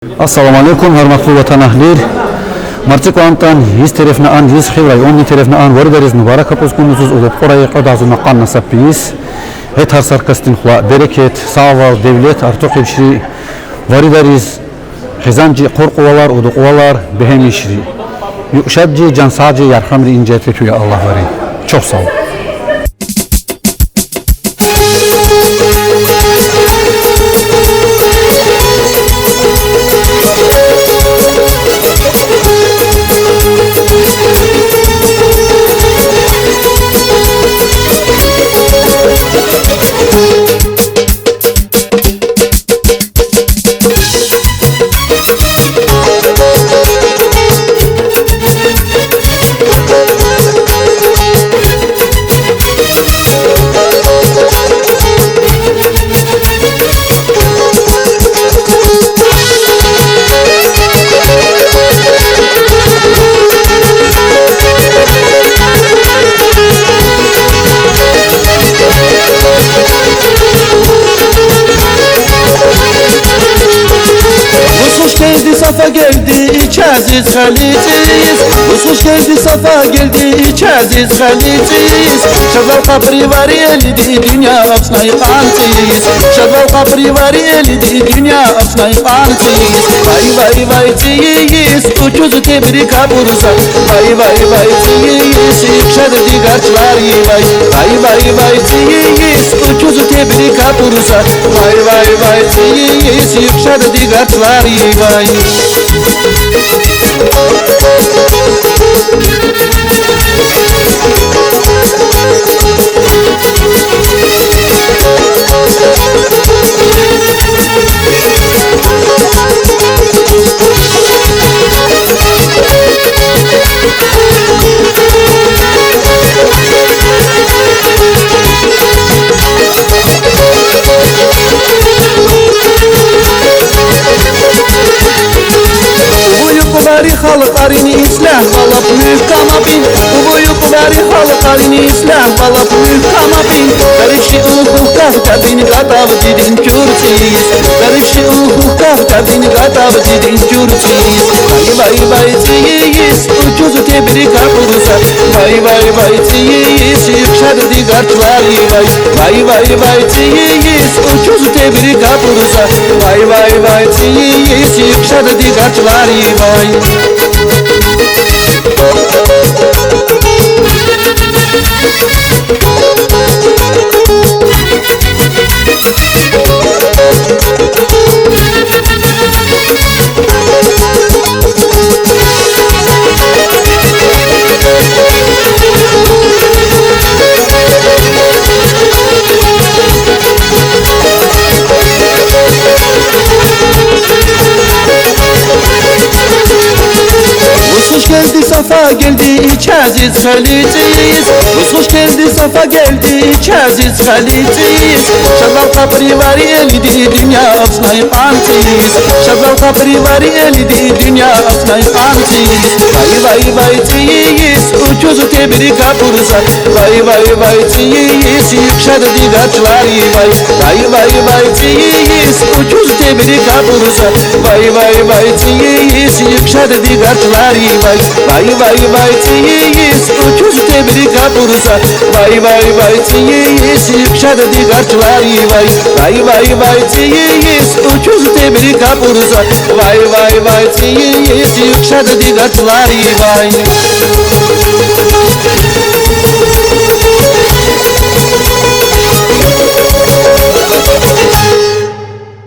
Assalamu alaikum, hörmətli vatan əhli. Marçı Kuantan, 100 tarafına an, 100 xivray, 10 tarafına an, varıdariz mübarek apuskunuzuz, ulup korayı qadazı maqan nasab biyiz. Et har sarkastin xula, bereket, sağval, devlet, artıq evşiri, varıdariz, xizancı, korkuvalar, uduquvalar, behem işri. Yuşadcı, cansacı, yarhamri incetvetüyle Allah vari. Çok sağ ol. Safa geldi iç aziz haliciz. Usuş geldi safa geldi iç aziz haliciz. Şadval kapri var elidi dünya apsnay kantiz. Şadval kapri var elidi dünya apsnay kantiz. Vay vay vay Ciyiz ucuz tebrik abursa. Vay vay vay Ciyiz yükşadı digarçlar vay. Vay vay vay Ciyiz ucuz tebrik abursa. Vay vay vay Ciyiz yükşadı digarçlar vay. Bari halkarini islah balap mühkama bin. Ubuyu bari halkarini islah balap mühkama bin. Karıştı uhuk kaftabin gatav didin kürtiyiz. Karıştı uhuk kaftabin gatav didin kürtiyiz. Vay vay vay Ciyiz ucuz tebrik abursa. Vay vay vay Ciyiz yükşadı digarçlar vay. Vay vay vay Ciyiz ucuz tebrik abursa. Vay vay vay Ciyiz yükşadı digarçlar vay. Geldi safa geldi iç aziz haliciz. Hoş geldi safa geldi iç aziz haliciz. Şadval kapri var elidi dünya apsnay kantiz. Şadval kapri var elidi dünya apsnay kantiz. Vay vay vay Ciyiz ucuz tebrik abursa. Vay vay vay Ciyiz yükşadı digarçlar vay. Vay vay vay Ciyiz ucuz tebrik abursa. Vay vay vay Ciyiz yükşadı digarçlar vay. Vay vay vay Ciyiz ucuz tebrik abursa. Vay vay vay Ciyiz yükşadı digarçlar vay. Vay vay vay Ciyiz ucuz tebrik abursa. Vay vay vay Ciyiz yükşadı digarçlar vay.